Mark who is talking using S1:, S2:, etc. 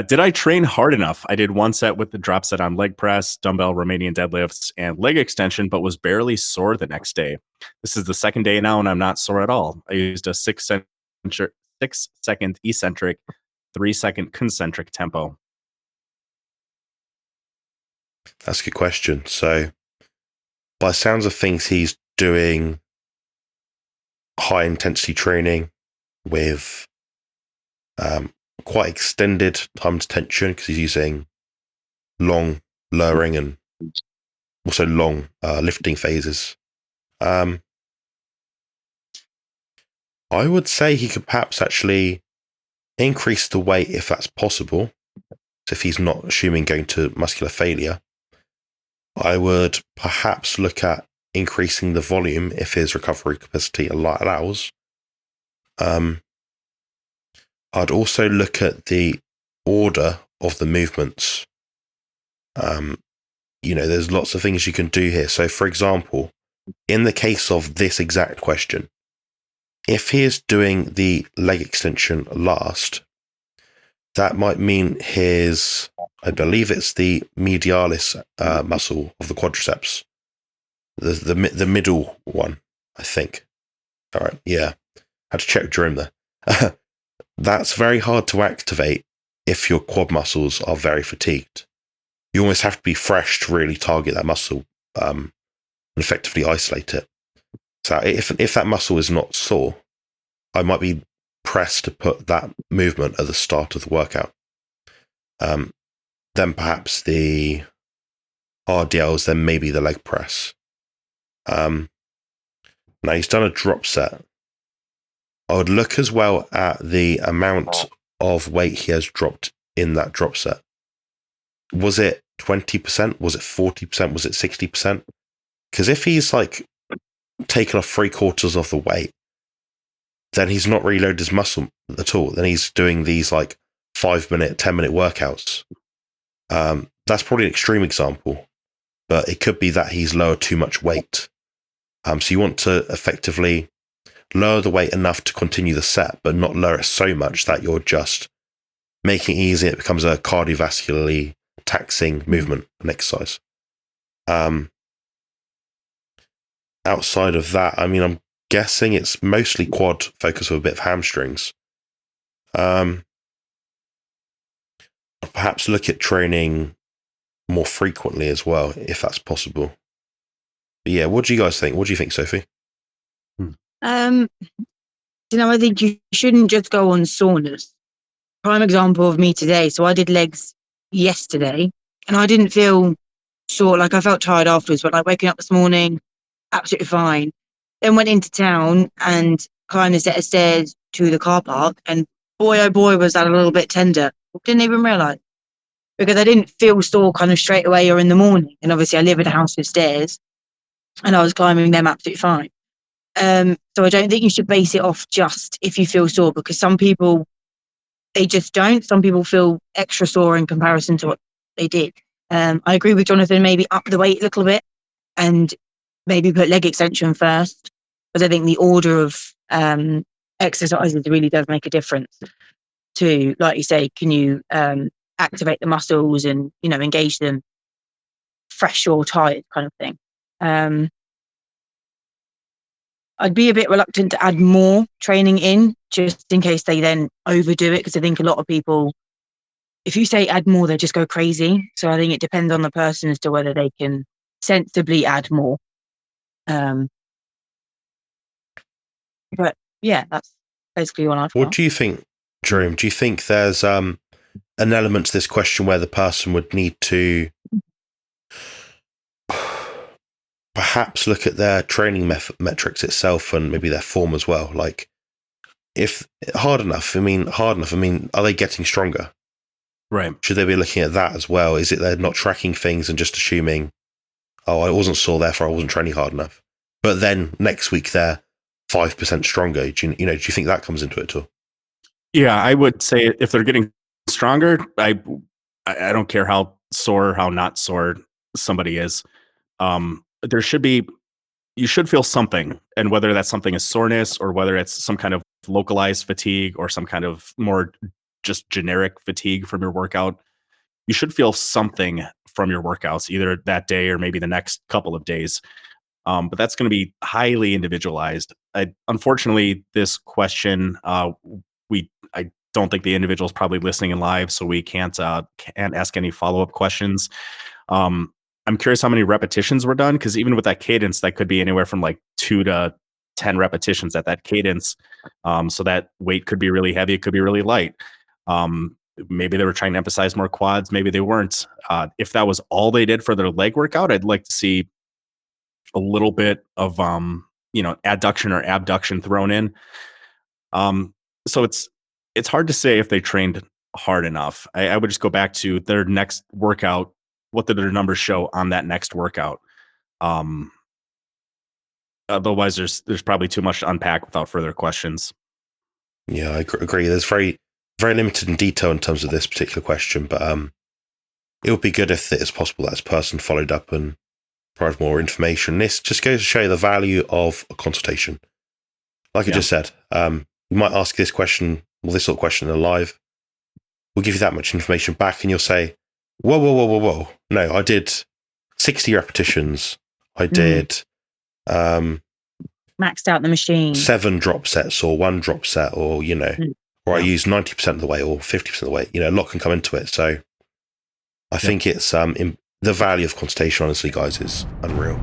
S1: Did I train hard enough? I did one set with the drop set on leg press, dumbbell Romanian deadlifts, and leg extension, but was barely sore the next day. This is the second day now, and I'm not sore at all. I used a 6-second eccentric, 3-second concentric tempo.
S2: That's a good question. So, by the sounds of things, he's doing high intensity training with quite extended time to tension because he's using long lowering and also long lifting phases. I would say he could perhaps actually increase the weight if that's possible. If he's not assuming going to muscular failure, I would perhaps look at increasing the volume if his recovery capacity allows. I'd also look at the order of the movements. There's lots of things you can do here. So, for example, in the case of this exact question, if he is doing the leg extension last, that might mean I believe it's the medialis muscle of the quadriceps, the middle one, I think. All right, yeah. I had to check Jerome there. That's very hard to activate if your quad muscles are very fatigued. You almost have to be fresh to really target that muscle and effectively isolate it. So if that muscle is not sore, I might be pressed to put that movement at the start of the workout. Then perhaps the RDLs, then maybe the leg press. Now he's done a drop set. I would look as well at the amount of weight he has dropped in that drop set. Was it 20%? Was it 40%? Was it 60%? Because if he's like taken off 3/4 of the weight, then he's not reloaded his muscle at all. Then he's doing these like 5-minute, 10-minute workouts. That's probably an extreme example, but it could be that he's lowered too much weight. So you want to effectively lower the weight enough to continue the set, but not lower it so much that you're just making it easy. It becomes a cardiovascularly taxing movement and exercise. Outside of that, I mean, I'm guessing it's mostly quad focus with a bit of hamstrings. Perhaps look at training more frequently as well, if that's possible. But yeah, what do you guys think? What do you think, Sophie?
S3: I think you shouldn't just go on soreness. Prime example of me today. So I did legs yesterday and I didn't feel sore. Like I felt tired afterwards, but like waking up this morning, absolutely fine. Then went into town and climbed a set of stairs to the car park, and boy, oh boy, was that a little bit tender. Didn't even realise, because I didn't feel sore kind of straight away or in the morning. And obviously I live in a house with stairs and I was climbing them absolutely fine. So I don't think you should base it off just if you feel sore, because some people, they just don't. Some people feel extra sore in comparison to what they did. I agree with Jonathan, maybe up the weight a little bit and maybe put leg extension first, because I think the order of exercises really does make a difference to, like you say, can you activate the muscles and, engage them fresh or tired kind of thing. I'd be a bit reluctant to add more training in just in case they then overdo it, because I think a lot of people, if you say add more, they just go crazy. So I think it depends on the person as to whether they can sensibly add more. But yeah, that's basically what I've got.
S2: What do you think, Jerome? Do you think there's an element to this question where the person would need to perhaps look at their training metrics itself and maybe their form as well? Like, if hard enough, are they getting stronger?
S1: Right.
S2: Should they be looking at that as well? Is it they're not tracking things and just assuming, oh, I wasn't sore, therefore I wasn't training hard enough? But then next week they're 5% stronger. Do you think that comes into it at all?
S1: Yeah, I would say if they're getting stronger, I don't care how sore, how not sore somebody is. You should feel something, and whether that's something is soreness or whether it's some kind of localized fatigue or some kind of more just generic fatigue from your workout, you should feel something from your workouts, either that day or maybe the next couple of days. But that's going to be highly individualized. Unfortunately, this question, I don't think the individual is probably listening in live, so we can't ask any follow-up questions. I'm curious how many repetitions were done, because even with that cadence, that could be anywhere from like 2 to 10 repetitions at that cadence. So that weight could be really heavy, it could be really light. Maybe they were trying to emphasize more quads, maybe they weren't. If that was all they did for their leg workout, I'd like to see a little bit of adduction or abduction thrown in. So it's hard to say if they trained hard enough. I would just go back to their next workout. What did their numbers show on that next workout? Otherwise, there's probably too much to unpack without further questions.
S2: Yeah, I agree. There's very, very limited in detail in terms of this particular question, but it would be good if it's possible that this person followed up and provided more information. This just goes to show the value of a consultation. Like I just said, you might ask this question, or this sort of question in live. We'll give you that much information back, and you'll say, whoa. No, I did 60 repetitions. I did
S3: maxed out the machine.
S2: 7 drop sets or 1 drop set, or, or I used 90% of the weight or 50% of the weight. A lot can come into it. So I think it's the value of consultation, honestly, guys, is unreal.